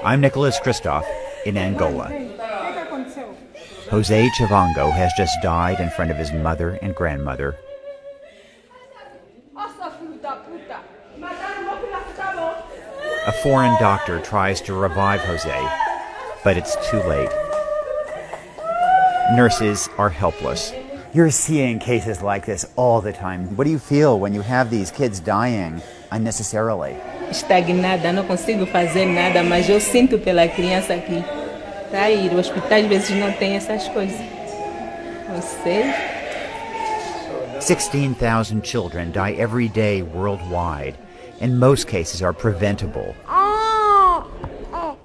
I'm Nicholas Christoph in Angola. Jose Chivango has just died in front of his mother and grandmother. A foreign doctor tries to revive Jose, but it's too late. Nurses are helpless. You're seeing cases like this all the time. What do you feel when you have these kids dying unnecessarily? Estagnada, não consigo fazer nada, mas eu sinto pela criança que está aí. O hospital às vezes não tem essas coisas. Não sei. 16,000 children die every day worldwide, and most cases are preventable.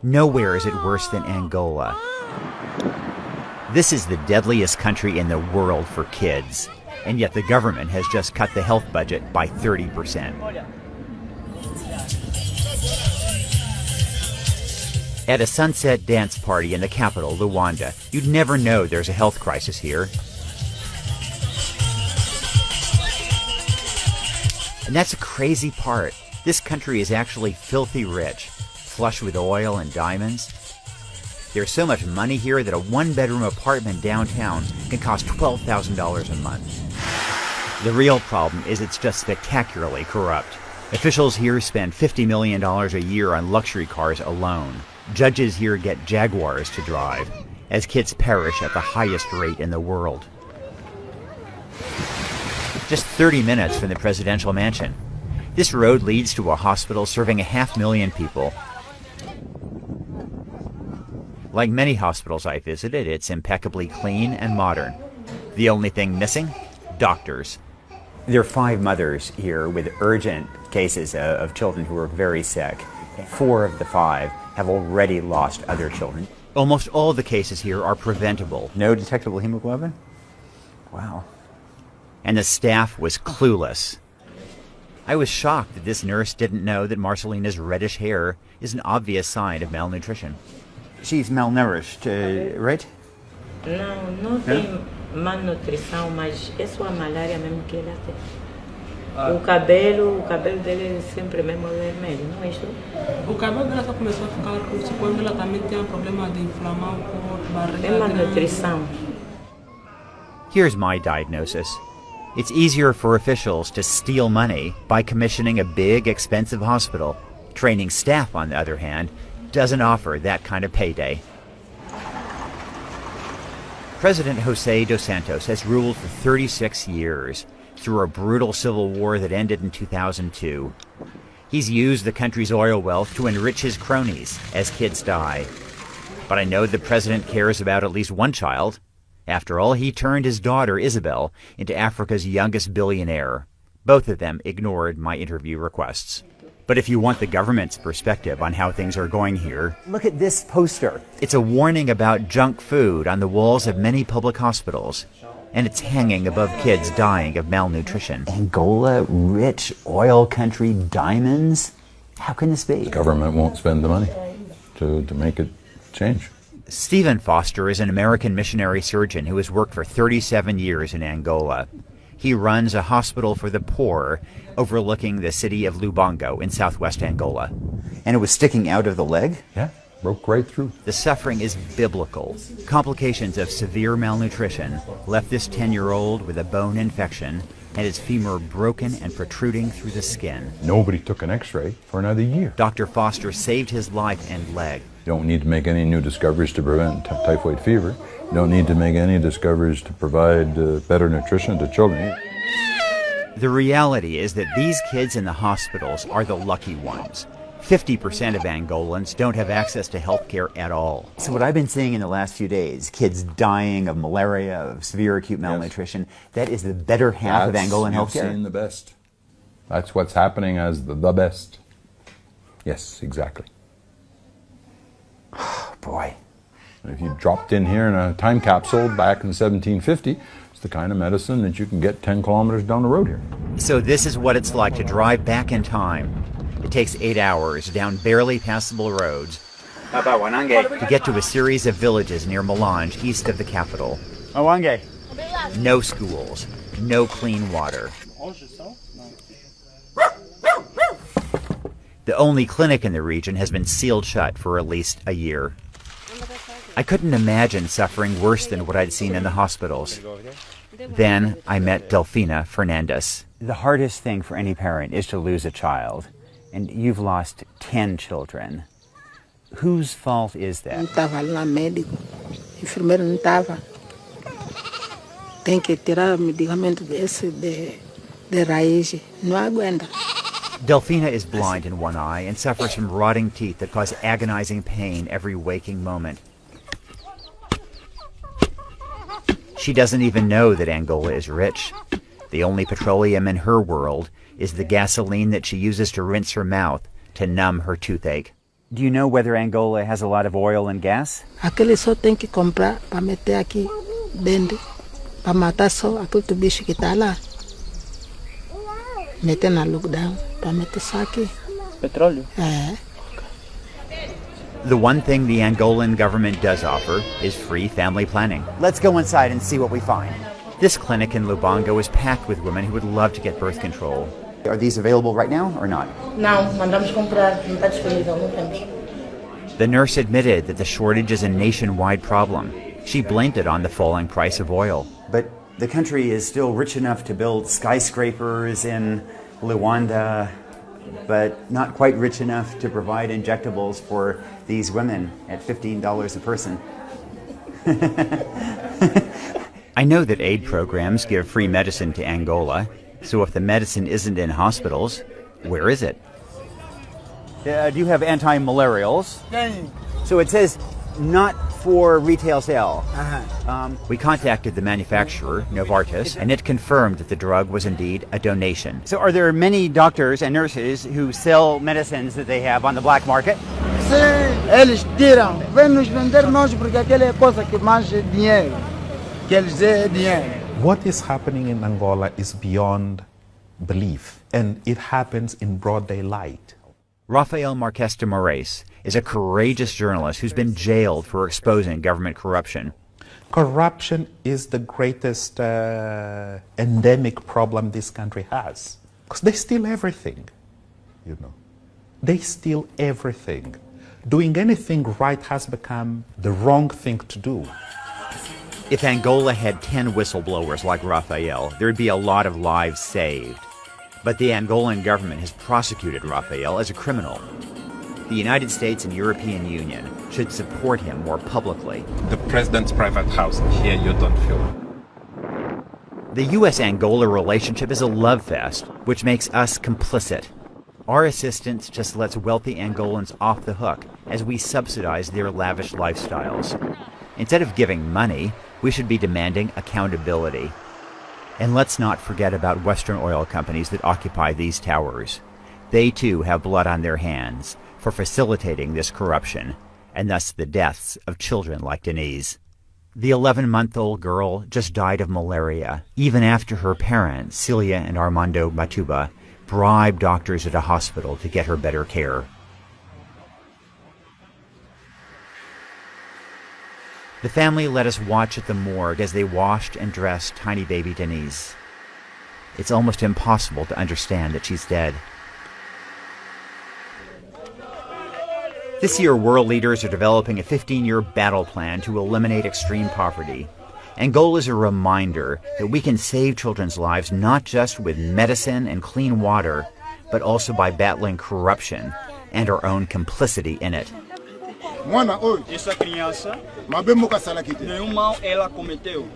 Nowhere is it worse than Angola. This is the deadliest country in the world for kids, and yet the government has just cut the health budget by 30%. At a sunset dance party in the capital, Luanda, you'd never know there's a health crisis here. And that's a crazy part. This country is actually filthy rich, flush with oil and diamonds. There's so much money here that a one-bedroom apartment downtown can cost $12,000 a month. The real problem is it's just spectacularly corrupt. Officials here spend $50 million a year on luxury cars alone. Judges here get Jaguars to drive, as kids perish at the highest rate in the world. Just 30 minutes from the presidential mansion. This road leads to a hospital serving 500,000 people. Like many hospitals I visited, it's impeccably clean and modern. The only thing missing? Doctors. There are 5 mothers here with urgent cases of children who are very sick. 4 of the 5 have already lost other children. Almost all the cases here are preventable. No detectable hemoglobin? Wow. And the staff was clueless. I was shocked that this nurse didn't know that Marcelina's reddish hair is an obvious sign of malnutrition. She's malnourished, right? Não tem malnutrição, mas é só a malária mesmo que ela tem. O cabelo dele é sempre mesmo vermelho, não é isso? O cabelo dela só começou a ficar roxo quando ela também tem um problema de inflamar o corpo, barriga. É malnutrição. Here's my diagnosis. It's easier for officials to steal money by commissioning a big, expensive hospital. Training staff, on the other hand, doesn't offer that kind of payday. President Jose dos Santos has ruled for 36 years through a brutal civil war that ended in 2002. He's used the country's oil wealth to enrich his cronies as kids die. But I know the president cares about at least one child. After all, he turned his daughter, Isabel, into Africa's youngest billionaire. Both of them ignored my interview requests. But if you want the government's perspective on how things are going here, look at this poster. It's a warning about junk food on the walls of many public hospitals, and it's hanging above kids dying of malnutrition. Angola, rich oil country, diamonds? How can this be? The government won't spend the money to make it change. Stephen Foster is an American missionary surgeon who has worked for 37 years in Angola. He runs a hospital for the poor overlooking the city of Lubango in southwest Angola. And it was sticking out of the leg? Yeah, broke right through. The suffering is biblical. Complications of severe malnutrition left this 10-year-old with a bone infection and his femur broken and protruding through the skin. Nobody took an x-ray for another year. Dr. Foster saved his life and leg. You don't need to make any new discoveries to prevent typhoid fever. You don't need to make any discoveries to provide better nutrition to children. The reality is that these kids in the hospitals are the lucky ones. 50% of Angolans don't have access to health care at all. So what I've been seeing in the last few days, kids dying of malaria, of severe acute malnutrition, yes. That is the better half of Angolan health care. You've seen the best. That's what's happening as the best. Yes, exactly. Boy. If you dropped in here in a time capsule back in 1750, it's the kind of medicine that you can get 10 kilometers down the road here. So this is what it's like to drive back in time. It takes 8 hours down barely passable roads to get to a series of villages near Melange, east of the capital. No schools, no clean water. The only clinic in the region has been sealed shut for at least a year. I couldn't imagine suffering worse than what I'd seen in the hospitals. Then I met Delfina Fernandez. The hardest thing for any parent is to lose a child, and you've lost 10 children. Whose fault is that? Não estava lá médico, enfermeiro não estava. Tem que tirar medicamento desse de raiz, não aguenta. Delfina is blind in one eye and suffers from rotting teeth that cause agonizing pain every waking moment. She doesn't even know that Angola is rich. The only petroleum in her world is the gasoline that she uses to rinse her mouth to numb her toothache. Do you know whether Angola has a lot of oil and gas? Aquele só tem que comprar para meter aqui dentro, para matar só aquele bicho que está lá. Meter na lockdown, para meter só aqui. Petróleo? É. The one thing the Angolan government does offer is free family planning. Let's go inside and see what we find. This clinic in Lubango is packed with women who would love to get birth control. Are these available right now or not? Não, mandamos comprar, não está disponível, não temos. The nurse admitted that the shortage is a nationwide problem. She blamed it on the falling price of oil. But the country is still rich enough to build skyscrapers in Luanda, but not quite rich enough to provide injectables for these women at $15 a person. I know that aid programs give free medicine to Angola, so if the medicine isn't in hospitals, where is it? Do you have anti-malarials? So it says not for retail sale. We contacted the manufacturer, Novartis, and it confirmed that the drug was indeed a donation. So are there many doctors and nurses who sell medicines that they have on the black market? Sim, eles tiram. Vem nos vender nós porque aquela é coisa que mais dinheiro. Que eles dê dinheiro. What is happening in Angola is beyond belief, and it happens in broad daylight. Rafael Marques de Moraes is a courageous journalist who's been jailed for exposing government corruption. Corruption is the greatest endemic problem this country has. Because they steal everything, you know. They steal everything. Doing anything right has become the wrong thing to do. If Angola had 10 whistleblowers like Rafael, there'd be a lot of lives saved. But the Angolan government has prosecuted Rafael as a criminal. The United States and European Union should support him more publicly. The president's private house, here you don't feel. The U.S.-Angola relationship is a love fest, which makes us complicit. Our assistance just lets wealthy Angolans off the hook as we subsidize their lavish lifestyles. Instead of giving money, we should be demanding accountability. And let's not forget about Western oil companies that occupy these towers. They too have blood on their hands for facilitating this corruption, and thus the deaths of children like Denise. The 11-month-old girl just died of malaria, even after her parents, Celia and Armando Matuba, bribed doctors at a hospital to get her better care. The family let us watch at the morgue as they washed and dressed tiny baby Denise. It's almost impossible to understand that she's dead. This year, world leaders are developing a 15-year battle plan to eliminate extreme poverty. Angola is a reminder that we can save children's lives not just with medicine and clean water, but also by battling corruption and our own complicity in it. Essa criança, nenhum mal ela cometeu.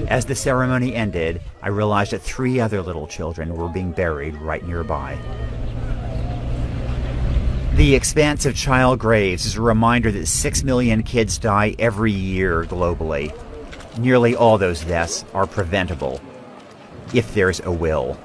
As the ceremony ended, I realized that 3 other little children were being buried right nearby. The expanse of child graves is a reminder that 6 million kids die every year globally. Nearly all those deaths are preventable, if there's a will.